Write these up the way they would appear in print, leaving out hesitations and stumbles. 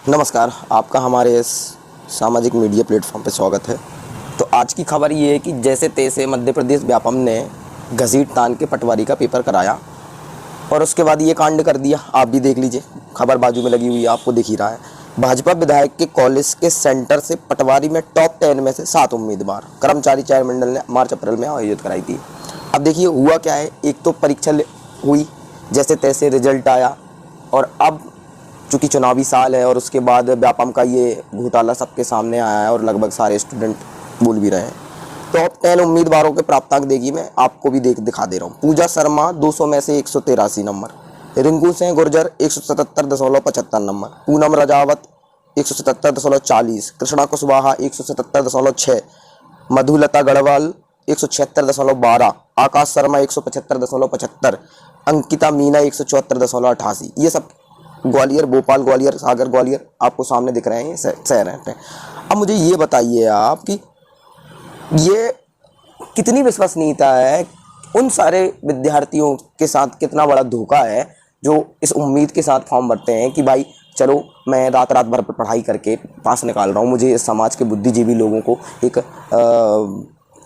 नमस्कार, आपका हमारे इस सामाजिक मीडिया प्लेटफॉर्म पर स्वागत है। तो आज की खबर ये है कि जैसे तैसे मध्य प्रदेश व्यापम ने घसीट तान के पटवारी का पेपर कराया और उसके बाद ये कांड कर दिया। आप भी देख लीजिए, खबर बाजू में लगी हुई है, आपको दिख ही रहा है। भाजपा विधायक के कॉलेज के सेंटर से पटवारी में टॉप 10 में से 7 उम्मीदवार कर्मचारी चयन मंडल ने मार्च अप्रैल में आयोजित कराई थी। अब देखिए हुआ क्या है, एक तो परीक्षा हुई, जैसे तैसे रिजल्ट आया और अब चूँकि चुनावी साल है और उसके बाद व्यापम का ये घोटाला सबके सामने आया है और लगभग सारे स्टूडेंट बोल भी रहे हैं। टॉप 10 उम्मीदवारों के प्राप्तांक देखिए, मैं आपको भी दिखा दे रहा हूँ। पूजा शर्मा 200 में से 183 नंबर, रिंकू सिंह गुर्जर 177.75 नंबर, पूनम राजावत 177.40, कृष्णा कुशवाहा 177.6, मधुलता गढ़वाल 176.12, आकाश शर्मा 175.75, अंकिता मीना 174.88। ये सब ग्वालियर, भोपाल, ग्वालियर, सागर, ग्वालियर आपको सामने दिख रहे हैं, ये शहर हैं। अब मुझे ये बताइए आप कि ये कितनी विश्वसनीयता है, उन सारे विद्यार्थियों के साथ कितना बड़ा धोखा है जो इस उम्मीद के साथ फॉर्म भरते हैं कि भाई चलो मैं रात रात भर पढ़ाई करके पास निकाल रहा हूँ, मुझे इस समाज के बुद्धिजीवी लोगों को एक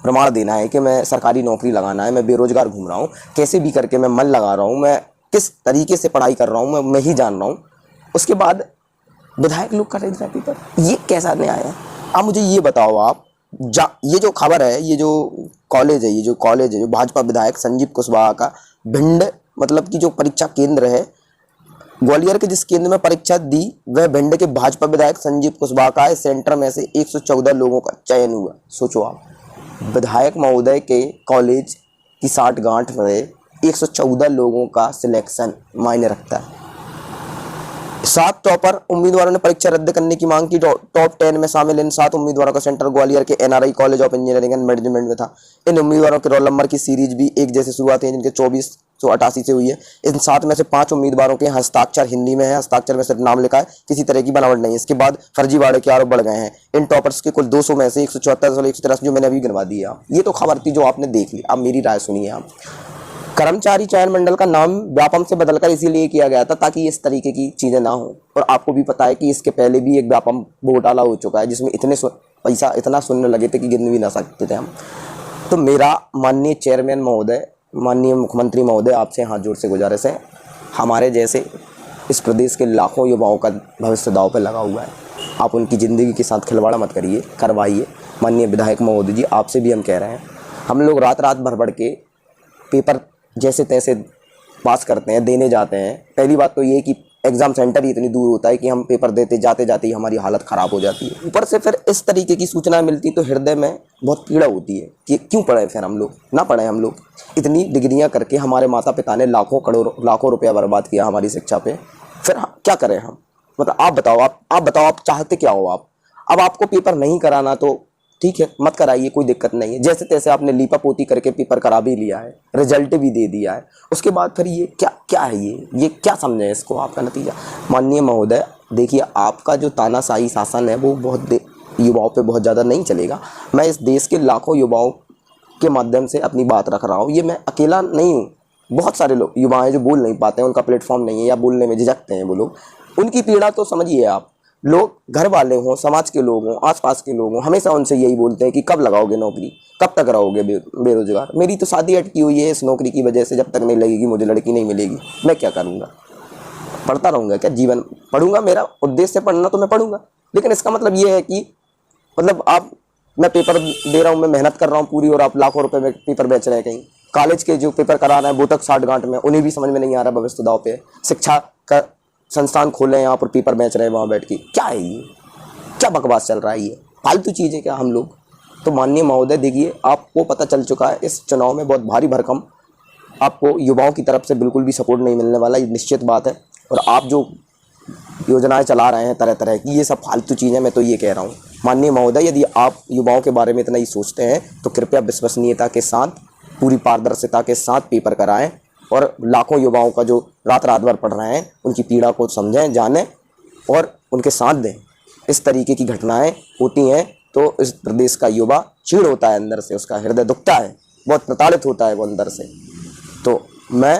प्रमाण देना है कि मैं सरकारी नौकरी लगाना है, मैं बेरोजगार घूम रहा हूँ, कैसे भी करके मैं मन लगा रहा हूँ, मैं किस तरीके से पढ़ाई कर रहा हूँ मैं ही जान रहा हूँ। उसके बाद विधायक लोग कर रहे थे पेपर, ये कैसा न्याय है? अब मुझे ये बताओ आप, ये जो खबर है, ये जो कॉलेज है, जो भाजपा विधायक संजीव कुशवाहा का भिंड मतलब कि जो परीक्षा केंद्र है, ग्वालियर के जिस केंद्र में परीक्षा दी वह भिंड के भाजपा विधायक संजीव कुशवाहा का इस सेंटर में से 114 लोगों का चयन हुआ। सोचो आप, विधायक महोदय के कॉलेज की साठगांठ में 114 लोगों का सिलेक्शन मायने रखता है। 7 टॉपर उम्मीदवारों ने परीक्षा रद्द करने की मांग की। टॉप 10 में शामिल इन 7 उम्मीदवारों का सेंटर ग्वालियर के NRI college of engineering and management में था। इन उम्मीदवारों के रोल नंबर की सीरीज भी एक जैसे शुरुआत है, जिनके 2488 से हुई है। इन 7 में से 5 उम्मीदवारों के हस्ताक्षर हिंदी में है, हस्ताक्षर में सिर्फ नाम लिखा है, किसी तरह की बनावट नहीं है। इसके बाद फर्जीवाड़े के आरोप बढ़ गए हैं। इन टॉपर्स के कुल 200 में से 174 जो मैंने अभी गिनवा दी है। ये तो खबर थी जो आपने देख ली, अब मेरी राय सुनिए आप। कर्मचारी चयन मंडल का नाम व्यापम से बदलकर इसीलिए किया गया था ताकि इस तरीके की चीज़ें ना हो। और आपको भी पता है कि इसके पहले भी एक व्यापम घोटाला हो चुका है जिसमें पैसा इतना सुनने लगे थे कि गिन भी ना सकते थे हम। तो मेरा माननीय चेयरमैन महोदय, माननीय मुख्यमंत्री महोदय, आपसे हाथ जोड़ से गुजारिश है, हमारे जैसे इस प्रदेश के लाखों युवाओं का भविष्य दांव पर लगा हुआ है, आप उनकी ज़िंदगी के साथ खिलवाड़ा मत करिए, करवाइए। माननीय विधायक महोदय जी, आपसे भी हम कह रहे हैं, हम लोग रात रात भर के पेपर जैसे तैसे पास करते हैं, देने जाते हैं। पहली बात तो ये कि एग्ज़ाम सेंटर ही इतनी दूर होता है कि हम पेपर देते जाते जाते ही हमारी हालत ख़राब हो जाती है। ऊपर से फिर इस तरीके की सूचना मिलती तो हृदय में बहुत पीड़ा होती है कि क्यों पढ़े, फिर हम लोग ना पढ़े। हम लोग इतनी डिग्रियां करके हमारे माता पिता ने लाखों रुपया बर्बाद किया हमारी शिक्षा पे, फिर क्या करें हम? मतलब आप बताओ आप चाहते क्या हो? आप अब आपको पेपर नहीं कराना तो ठीक है, मत कराइए, कोई दिक्कत नहीं है। जैसे तैसे आपने लीपा पोती करके पेपर करा भी लिया है, रिजल्ट भी दे दिया है, उसके बाद फिर ये क्या है? ये क्या समझे इसको आपका नतीजा? माननीय महोदय देखिए, आपका जो तानाशाही शासन है वो बहुत युवाओं पे बहुत ज़्यादा नहीं चलेगा। मैं इस देश के लाखों युवाओं के माध्यम से अपनी बात रख रहा हूँ, ये मैं अकेला नहीं हूँ। बहुत सारे लोग युवा हैं जो बोल नहीं पाते हैं, उनका प्लेटफॉर्म नहीं है या बोलने में झिझकते हैं वो लोग, उनकी पीड़ा तो समझिए आप। लोग घर वाले हों, समाज के लोग हों, आसपास के लोग हों, हमेशा उनसे यही बोलते हैं कि कब लगाओगे नौकरी, कब तक रहोगे बेरोजगार। मेरी तो शादी अटकी हुई है इस नौकरी की वजह से, जब तक नहीं लगेगी मुझे लड़की नहीं मिलेगी, मैं क्या करूँगा? पढ़ता रहूँगा क्या जीवन? पढ़ूंगा, मेरा उद्देश्य पढ़ना तो मैं पढ़ूंगा, लेकिन इसका मतलब ये है कि मैं पेपर दे रहा हूँ, मैं मेहनत कर रहा हूँ पूरी, और आप लाखों रुपए में पेपर बेच रहे हैं। कहीं कॉलेज के जो पेपर करा रहे हैं वो तक साठगांठ में, उन्हें भी समझ में नहीं आ रहा भविष्य दांव पे। शिक्षा का संस्थान खोले यहाँ पर पेपर बेच रहे हैं वहाँ बैठ के, क्या है ये? क्या बकवास चल रहा है? ये फालतू चीज़ें क्या हम लोग? तो माननीय महोदय देखिए, आपको पता चल चुका है इस चुनाव में बहुत भारी भरकम आपको युवाओं की तरफ से बिल्कुल भी सपोर्ट नहीं मिलने वाला, ये निश्चित बात है। और आप जो योजनाएं चला रहे हैं तरह तरह की, ये सब फालतू चीज़ें, मैं तो ये कह रहा हूँ माननीय महोदय, यदि आप युवाओं के बारे में इतना ही सोचते हैं तो कृपया विश्वसनीयता के साथ, पूरी पारदर्शिता के साथ पेपर कराएं और लाखों युवाओं का जो रात रात भर पढ़ रहे हैं उनकी पीड़ा को समझें, जानें और उनके साथ दें। इस तरीके की घटनाएं होती हैं तो इस प्रदेश का युवा चीड़ होता है अंदर से, उसका हृदय दुखता है, बहुत प्रताड़ित होता है वो अंदर से। तो मैं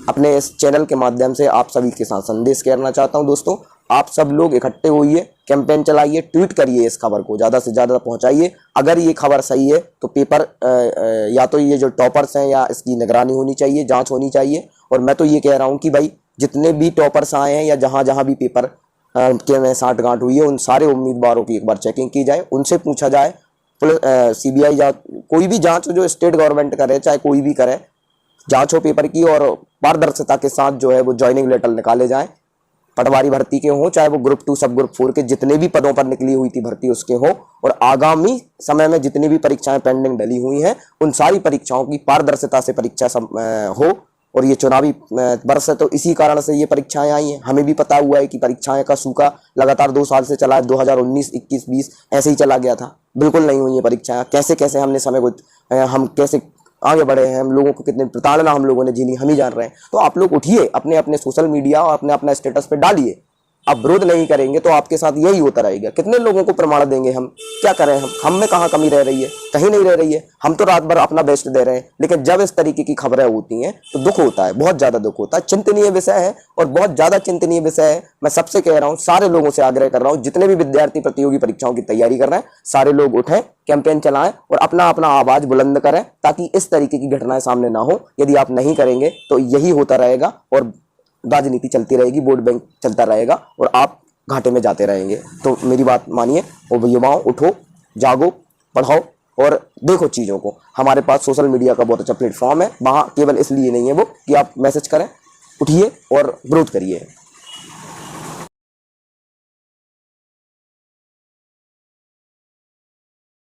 अपने इस चैनल के माध्यम से आप सभी के साथ संदेश करना चाहता हूं दोस्तों, आप सब लोग इकट्ठे होइए, कैंपेन चलाइए, ट्वीट करिए, इस खबर को ज़्यादा से ज़्यादा पहुंचाइए। अगर ये खबर सही है तो पेपर या तो ये जो टॉपर्स हैं या इसकी निगरानी होनी चाहिए, जांच होनी चाहिए। और मैं तो ये कह रहा हूँ कि भाई जितने भी टॉपर्स आए हैं या जहाँ जहाँ भी पेपर के में साठगांठ हुई है, उन सारे उम्मीदवारों की एक बार चेकिंग की जाए, उनसे पूछा जाए। पुलिस CBI या कोई भी जांच जो स्टेट गवर्नमेंट करे, चाहे कोई भी करे, जांच हो पेपर की, और पारदर्शिता के साथ जो है वो ज्वाइनिंग लेटर निकाले जाएं। पटवारी भर्ती के हों, चाहे वो ग्रुप 2 सब ग्रुप 4 के जितने भी पदों पर निकली हुई थी भर्ती उसके हो, और आगामी समय में जितनी भी परीक्षाएं पेंडिंग डली हुई हैं उन सारी परीक्षाओं की पारदर्शिता से परीक्षा हो। और ये चुनावी वर्ष है तो इसी कारण से ये परीक्षाएं आई हैं। हमें भी पता हुआ है कि परीक्षाएं का सूखा लगातार 2 साल से चला है, 2019, 21, 20 ऐसे ही चला गया था, बिल्कुल नहीं हुई है परीक्षाएं। कैसे कैसे हमने समय को हम कैसे आगे बढ़े हैं, हम लोगों को कितने प्रताड़ना हम लोगों ने झेली, हम ही जान रहे हैं। तो आप लोग उठिए, अपने अपने सोशल मीडिया और अपने अपने स्टेटस पे डालिए। आप विरोध नहीं करेंगे तो आपके साथ यही होता रहेगा। कितने लोगों को प्रमाण देंगे हम, क्या करें हम में कहाँ कमी रह रही है? कहीं नहीं रह रही है। हम तो रात भर अपना बेस्ट दे रहे हैं, लेकिन जब इस तरीके की खबरें होती हैं तो दुख होता है, बहुत ज़्यादा दुख होता है। चिंतनीय विषय है और बहुत ज़्यादा चिंतनीय विषय है। मैं सबसे कह रहा हूँ, सारे लोगों से आग्रह कर रहा हूँ, जितने भी विद्यार्थी प्रतियोगी परीक्षाओं की तैयारी कर रहे हैं, सारे लोग उठें, कैंपेन चलाएं और अपना अपना आवाज़ बुलंद करें, ताकि इस तरीके की घटनाएं सामने ना हो। यदि आप नहीं करेंगे तो यही होता रहेगा और राजनीति चलती रहेगी, वोट बैंक चलता रहेगा और आप घाटे में जाते रहेंगे। तो मेरी बात मानिए और युवाओं, उठो, जागो, पढ़ाओ और देखो चीज़ों को। हमारे पास सोशल मीडिया का बहुत अच्छा प्लेटफॉर्म है, वहाँ केवल इसलिए नहीं है वो कि आप मैसेज करें। उठिए और विरोध करिए।